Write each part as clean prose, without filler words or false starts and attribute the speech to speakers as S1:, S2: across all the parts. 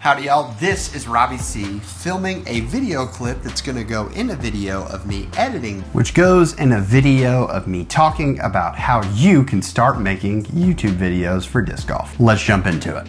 S1: Howdy y'all, this is Robbie C filming a video clip that's going to go in a video of me editing, which goes in a video of me talking about how you can start making YouTube videos for disc golf. Let's jump into it.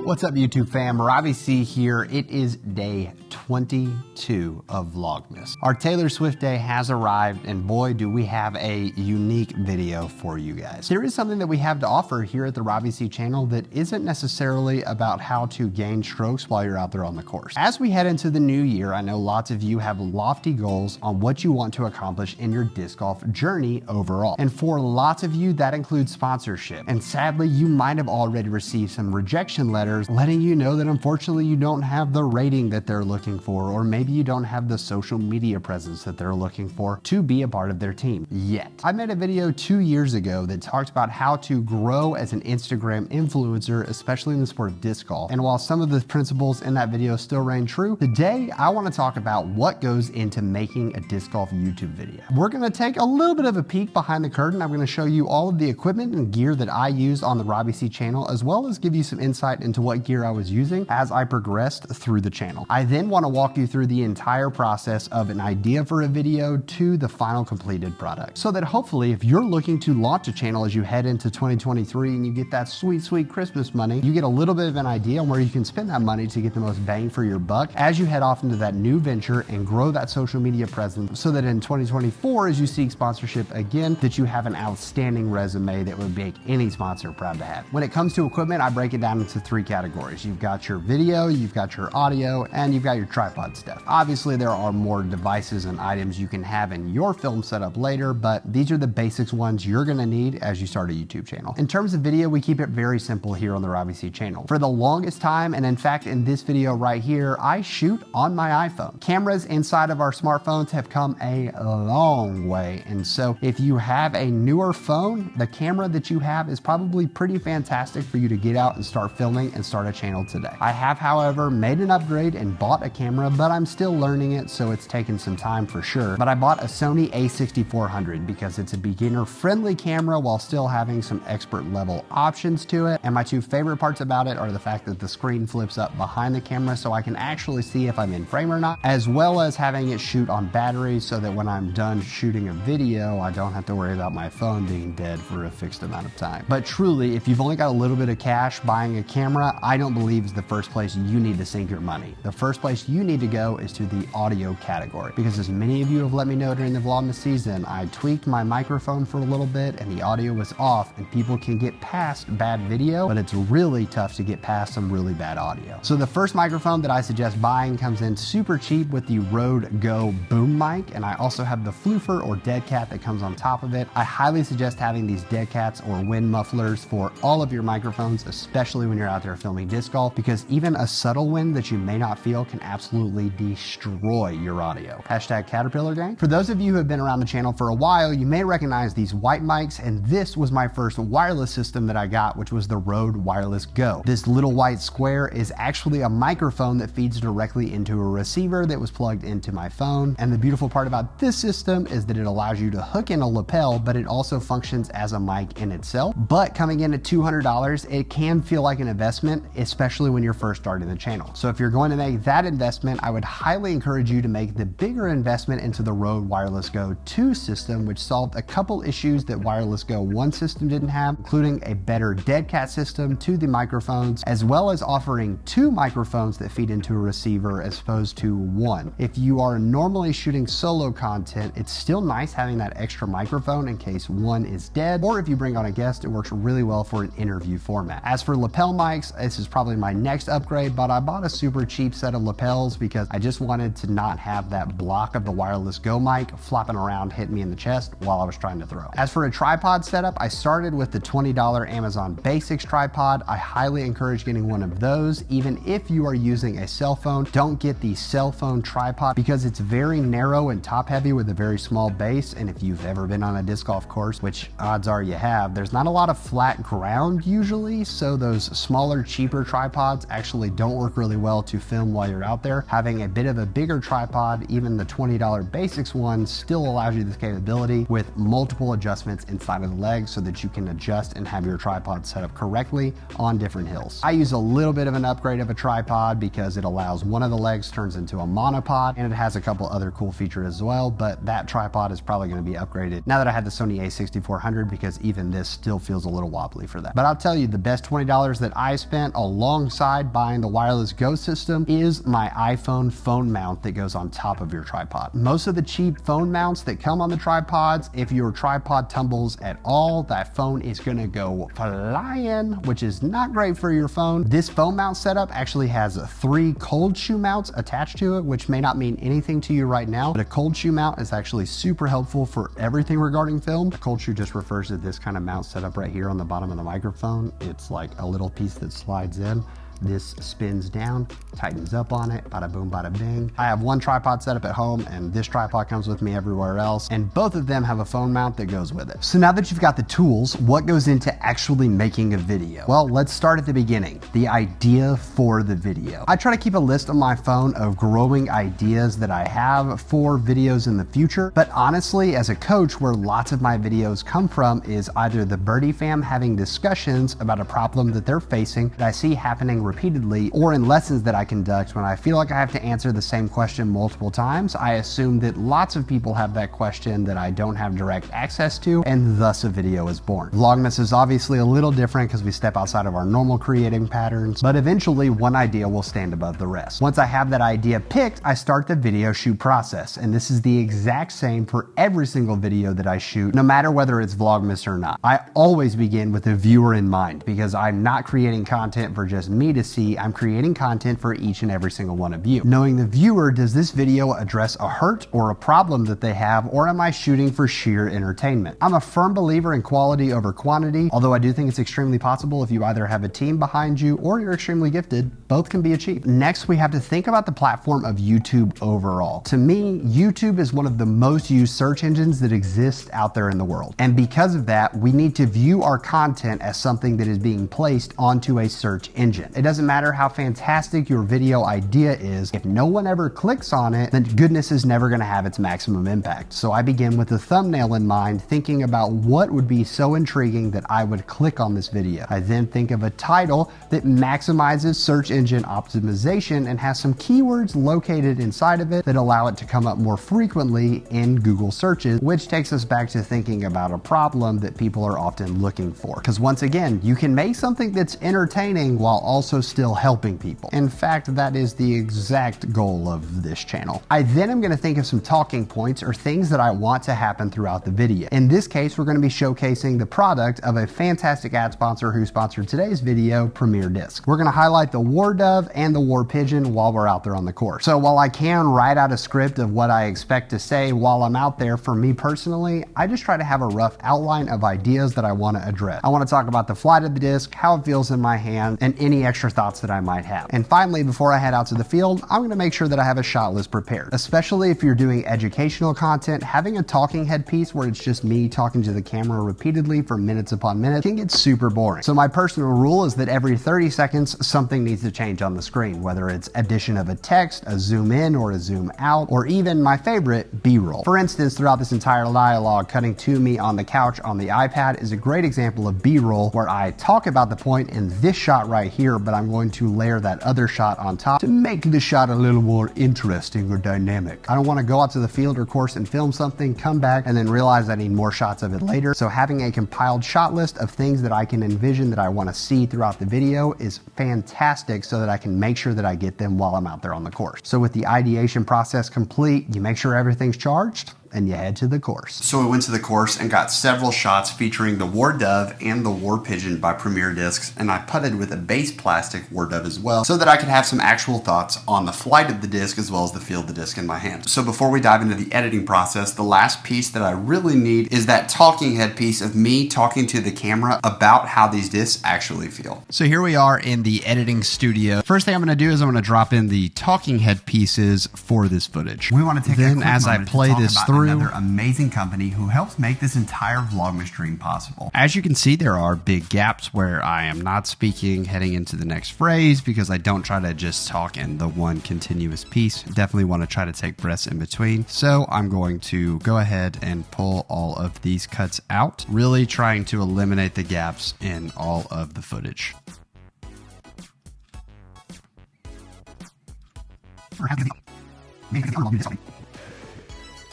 S1: What's up YouTube fam, Robbie C here. It is day 22 of Vlogmas. Our Taylor Swift day has arrived and boy do we have a unique video for you guys. There is something that we have to offer here at the Robbie C channel that isn't necessarily about how to gain strokes while you're out there on the course. As we head into the new year, I know lots of you have lofty goals on what you want to accomplish in your disc golf journey overall. And for lots of you that includes sponsorship. And sadly you might have already received some rejection letters letting you know that unfortunately you don't have the rating that they're looking for, or maybe you don't have the social media presence that they're looking for to be a part of their team yet. I made a video 2 years ago that talked about how to grow as an Instagram influencer, especially in the sport of disc golf. And while some of the principles in that video still reign true, today I want to talk about what goes into making a disc golf YouTube video. We're going to take a little bit of a peek behind the curtain. I'm going to show you all of the equipment and gear that I use on the Robbie C channel, as well as give you some insight into what gear I was using as I progressed through the channel. I then want to walk you through the entire process of an idea for a video to the final completed product, so that hopefully if you're looking to launch a channel as you head into 2023 and you get that sweet Christmas money, you get a little bit of an idea on where you can spend that money to get the most bang for your buck as you head off into that new venture and grow that social media presence, so that in 2024 as you seek sponsorship again, that you have an outstanding resume that would make any sponsor proud to have. When it comes to equipment, I break it down into 3 categories. You've got your video, you've got your audio, and you've got your tripod stuff. Obviously there are more devices and items you can have in your film setup later, but these are the basics ones you're gonna need as you start a YouTube channel. In terms of video, we keep it very simple here on the Robbie C channel. For the longest time, and in fact in this video right here, I shoot on my iPhone. Cameras inside of our smartphones have come a long way, and so if you have a newer phone, the camera that you have is probably pretty fantastic for you to get out and start filming and start a channel today. I have, however, made an upgrade and bought a camera, but I'm still learning it, so it's taken some time for sure. But I bought a Sony a6400 because it's a beginner-friendly camera while still having some expert-level options to it. And my 2 favorite parts about it are the fact that the screen flips up behind the camera so I can actually see if I'm in frame or not, as well as having it shoot on battery so that when I'm done shooting a video, I don't have to worry about my phone being dead for a fixed amount of time. But truly, if you've only got a little bit of cash, buying a camera, I don't believe is the first place you need to sink your money. The first place you need to go is to the audio category, because as many of you have let me know during the Vlogmas season, I tweaked my microphone for a little bit and the audio was off, and people can get past bad video, but it's really tough to get past some really bad audio. So the first microphone that I suggest buying comes in super cheap with the Rode Go boom mic, and I also have the floofer or dead cat that comes on top of it. I highly suggest having these dead cats or wind mufflers for all of your microphones, especially when you're out there filming disc golf, because even a subtle wind that you may not feel can absolutely destroy your audio. Hashtag Caterpillar gang. For those of you who have been around the channel for a while, you may recognize these white mics, and this was my first wireless system that I got, which was the Rode Wireless Go. This little white square is actually a microphone that feeds directly into a receiver that was plugged into my phone. And the beautiful part about this system is that it allows you to hook in a lapel, but it also functions as a mic in itself. But coming in at $200, it can feel like an investment, especially when you're first starting the channel. So if you're going to make that investment, I would highly encourage you to make the bigger investment into the Rode Wireless Go 2 system, which solved a couple issues that Wireless Go 1 system didn't have, including a better dead cat system to the microphones, as well as offering 2 microphones that feed into a receiver as opposed to 1. If you are normally shooting solo content, it's still nice having that extra microphone in case one is dead, or if you bring on a guest, it works really well for an interview format. As for lapel mics, this is probably my next upgrade, but I bought a super cheap set of lapels hills because I just wanted to not have that block of the wireless Go mic flopping around hitting me in the chest while I was trying to throw. As for a tripod setup, I started with the $20 Amazon Basics tripod. I highly encourage getting one of those. Even if you are using a cell phone, don't get the cell phone tripod because it's very narrow and top heavy with a very small base. And if you've ever been on a disc golf course, which odds are you have, there's not a lot of flat ground usually. So those smaller, cheaper tripods actually don't work really well to film while you're out there. Having a bit of a bigger tripod, even the $20 Basics one, still allows you this capability with multiple adjustments inside of the legs so that you can adjust and have your tripod set up correctly on different hills. I use a little bit of an upgrade of a tripod because it allows one of the legs turns into a monopod, and it has a couple other cool features as well, but that tripod is probably going to be upgraded now that I have the Sony a6400 because even this still feels a little wobbly for that. But I'll tell you, the best $20 that I spent alongside buying the wireless Go system is my iPhone phone mount that goes on top of your tripod. Most of the cheap phone mounts that come on the tripods, if your tripod tumbles at all, that phone is gonna go flying, which is not great for your phone. This phone mount setup actually has 3 cold shoe mounts attached to it, which may not mean anything to you right now, but a cold shoe mount is actually super helpful for everything regarding film. A cold shoe just refers to this kind of mount setup right here on the bottom of the microphone. It's like a little piece that slides in. This spins down, tightens up on it, bada boom, bada bing. I have one tripod set up at home and this tripod comes with me everywhere else, and both of them have a phone mount that goes with it. So now that you've got the tools, what goes into actually making a video? Well, let's start at the beginning, the idea for the video. I try to keep a list on my phone of growing ideas that I have for videos in the future, but honestly, as a coach, where lots of my videos come from is either the birdie fam having discussions about a problem that they're facing that I see happening repeatedly, or in lessons that I conduct when I feel like I have to answer the same question multiple times. I assume that lots of people have that question that I don't have direct access to, and thus a video is born. Vlogmas is obviously a little different because we step outside of our normal creating patterns, but eventually one idea will stand above the rest. Once I have that idea picked, I start the video shoot process, and this is the exact same for every single video that I shoot, no matter whether it's Vlogmas or not. I always begin with the viewer in mind because I'm not creating content for just me to see, I'm creating content for each and every single one of you. Knowing the viewer, does this video address a hurt or a problem that they have, or am I shooting for sheer entertainment? I'm a firm believer in quality over quantity, although I do think it's extremely possible if you either have a team behind you or you're extremely gifted, both can be achieved. Next, we have to think about the platform of YouTube overall. To me, YouTube is one of the most used search engines that exist out there in the world. And because of that, we need to view our content as something that is being placed onto a search engine. It doesn't matter how fantastic your video idea is, if no one ever clicks on it, then goodness is never going to have its maximum impact. So I begin with the thumbnail in mind, thinking about what would be so intriguing that I would click on this video. I then think of a title that maximizes search engine optimization and has some keywords located inside of it that allow it to come up more frequently in Google searches, which takes us back to thinking about a problem that people are often looking for. Because once again, you can make something that's entertaining while also still helping people. In fact, that is the exact goal of this channel. I then am going to think of some talking points or things that I want to happen throughout the video. In this case, we're going to be showcasing the product of a fantastic ad sponsor who sponsored today's video, Premier Disc. We're going to highlight the War Dove and the War Pigeon while we're out there on the course. So while I can write out a script of what I expect to say while I'm out there, for me personally, I just try to have a rough outline of ideas that I want to address. I want to talk about the flight of the disc, how it feels in my hand, and any extra thoughts that I might have. And finally, before I head out to the field, I'm going to make sure that I have a shot list prepared. Especially if you're doing educational content, having a talking head piece where it's just me talking to the camera repeatedly for minutes upon minutes can get super boring. So my personal rule is that every 30 seconds, something needs to change on the screen, whether it's addition of a text, a zoom in or a zoom out, or even my favorite, B-roll. For instance, throughout this entire dialogue, cutting to me on the couch on the iPad is a great example of B-roll where I talk about the point in this shot right here, but I'm going to layer that other shot on top to make the shot a little more interesting or dynamic. I don't want to go out to the field or course and film something, come back, and then realize I need more shots of it later. So having a compiled shot list of things that I can envision that I want to see throughout the video is fantastic so that I can make sure that I get them while I'm out there on the course. So with the ideation process complete, you make sure everything's charged, and you head to the course. So we went to the course and got several shots featuring the War Dove and the War Pigeon by Premier Discs, and I putted with a base plastic War Dove as well so that I could have some actual thoughts on the flight of the disc as well as the feel of the disc in my hand. So before we dive into the editing process, the last piece that I really need is that talking head piece of me talking to the camera about how these discs actually feel. So here we are in the editing studio. First thing I'm going to do is I'm going to drop in the talking head pieces for this footage. We want to take then a quick as I play this through another amazing company who helps make this entire Vlogmas dream possible. As you can see, there are big gaps where I am not speaking heading into the next phrase because I don't try to just talk in the one continuous piece. Definitely want to try to take breaths in between. So I'm going to go ahead and pull all of these cuts out, really trying to eliminate the gaps in all of the footage.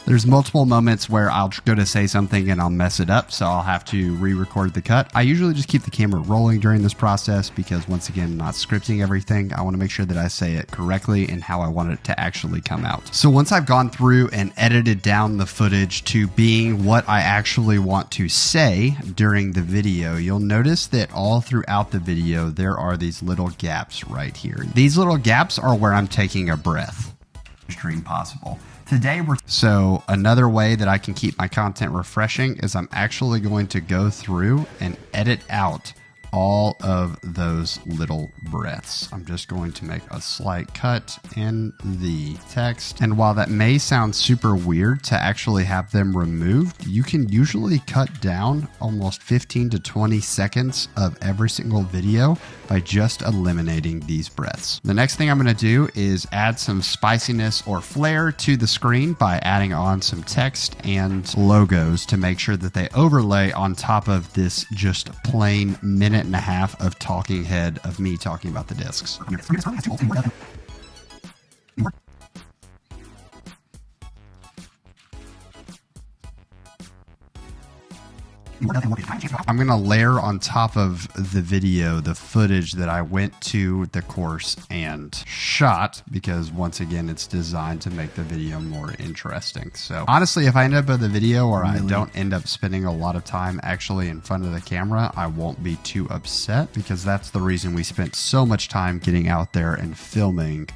S1: There's multiple moments where I'll go to say something and I'll mess it up, so I'll have to re-record the cut. I usually just keep the camera rolling during this process because, once again, not scripting everything. I want to make sure that I say it correctly and how I want it to actually come out. So once I've gone through and edited down the footage to being what I actually want to say during the video, you'll notice that all throughout the video there are these little gaps right here. These little gaps are where I'm taking a breath. Dream possible. So another way that I can keep my content refreshing is I'm actually going to go through and edit out all of those little breaths. I'm just going to make a slight cut in the text. And while that may sound super weird to actually have them removed, you can usually cut down almost 15 to 20 seconds of every single video by just eliminating these breaths. The next thing I'm going to do is add some spiciness or flair to the screen by adding on some text and logos to make sure that they overlay on top of this just plain minute and a half of talking head of me talking about the discs. I'm going to layer on top of the video the footage that I went to the course and shot because, once again, it's designed to make the video more interesting. So honestly, if I end up with a video or I don't end up spending a lot of time actually in front of the camera, I won't be too upset because that's the reason we spent so much time getting out there and filming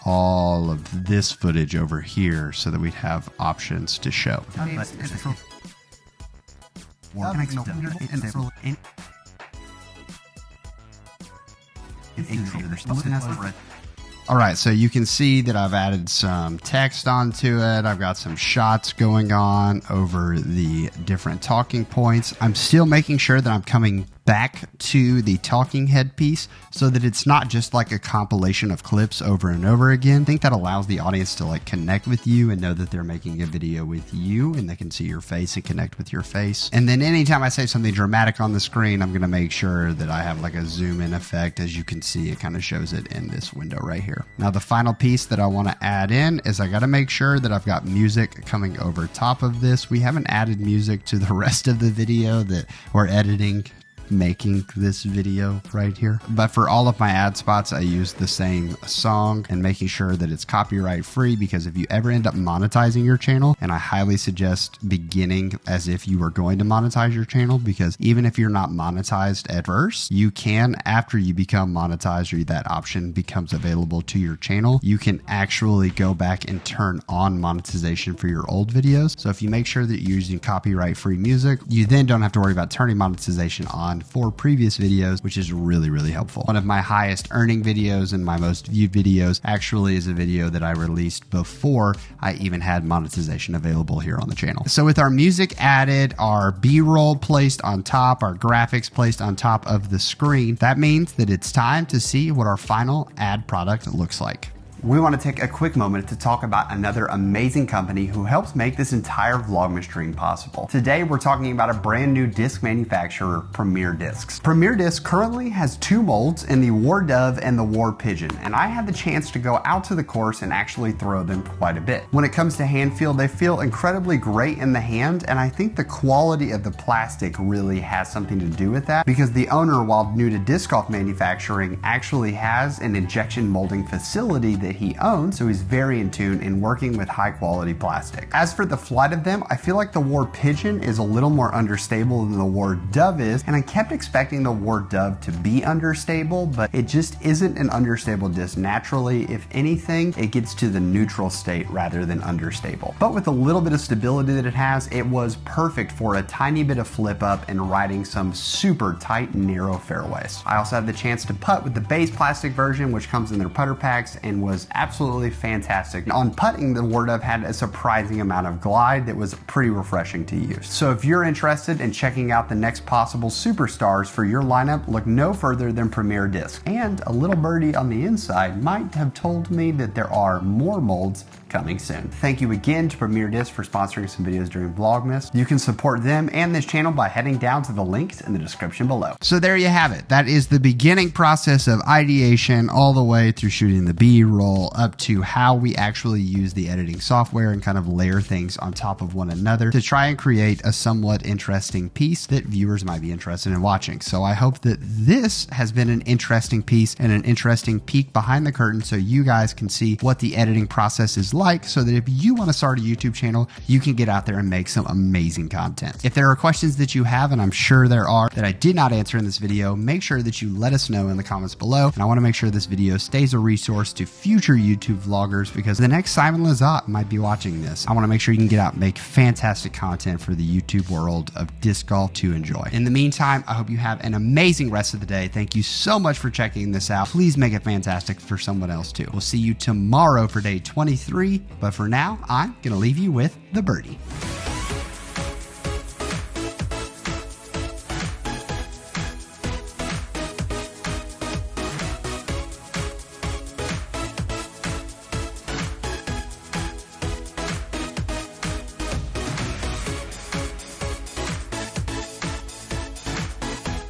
S1: all of this footage over here so that we'd have options to show. All right, so you can see that I've added some text onto it. I've got some shots going on over the different talking points. I'm still making sure that I'm coming back to the talking head piece so that it's not just like a compilation of clips over and over again. I think that allows the audience to like connect with you and know that they're making a video with you and they can see your face and connect with your face. And then anytime I say something dramatic on the screen, I'm going to make sure that I have like a zoom in effect. As you can see, it kind of shows it in this window right here. Now the final piece that I want to add in is I got to make sure that I've got music coming over top of this. We haven't added music to the rest of the video that we're editing making this video right here. But for all of my ad spots, I use the same song and making sure that it's copyright free, because if you ever end up monetizing your channel, and I highly suggest beginning as if you were going to monetize your channel, because even if you're not monetized at first, you can, after you become monetized or that option becomes available to your channel, you can actually go back and turn on monetization for your old videos. So if you make sure that you're using copyright free music, you then don't have to worry about turning monetization on for previous videos, which is really, really helpful. One of my highest earning videos and my most viewed videos actually is a video that I released before I even had monetization available here on the channel. So with our music added, our B-roll placed on top, our graphics placed on top of the screen, that means that it's time to see what our final ad product looks like. We want to take a quick moment to talk about another amazing company who helps make this entire Vlogmas dream possible. Today, we're talking about a brand new disc manufacturer, Premier Discs. Premier Discs currently has two molds in the War Dove and the War Pigeon, and I had the chance to go out to the course and actually throw them quite a bit. When it comes to hand feel, they feel incredibly great in the hand, and I think the quality of the plastic really has something to do with that, because the owner, while new to disc golf manufacturing, actually has an injection molding facility that he owns, so he's very in tune in working with high quality plastic. As for the flight of them, I feel like the war pigeon is a little more understable than the war dove is, and I kept expecting the war dove to be understable, but it just isn't an understable disc naturally. If anything, it gets to the neutral state rather than understable. But with a little bit of stability that it has, it was perfect for a tiny bit of flip up and riding some super tight, narrow fairways. I also had the chance to putt with the base plastic version, which comes in their putter packs, and was absolutely fantastic. On putting, the War Dove had a surprising amount of glide that was pretty refreshing to use. So if you're interested in checking out the next possible superstars for your lineup, look no further than Premier Disc. And a little birdie on the inside might have told me that there are more molds coming soon. Thank you again to Premier Disc for sponsoring some videos during Vlogmas. You can support them and this channel by heading down to the links in the description below. So there you have it. That is the beginning process of ideation all the way through shooting the B-roll up to how we actually use the editing software and kind of layer things on top of one another to try and create a somewhat interesting piece that viewers might be interested in watching. So I hope that this has been an interesting piece and an interesting peek behind the curtain so you guys can see what the editing process is like, so that if you want to start a YouTube channel, you can get out there and make some amazing content. If there are questions that you have, and I'm sure there are, that I did not answer in this video, make sure that you let us know in the comments below. And I want to make sure this video stays a resource to future YouTube vloggers, because the next Simon Lizotte might be watching this. I want to make sure you can get out and make fantastic content for the YouTube world of disc golf to enjoy. In the meantime, I hope you have an amazing rest of the day. Thank you so much for checking this out. Please make it fantastic for someone else too. We'll see you tomorrow for day 23. But for now, I'm going to leave you with the birdie.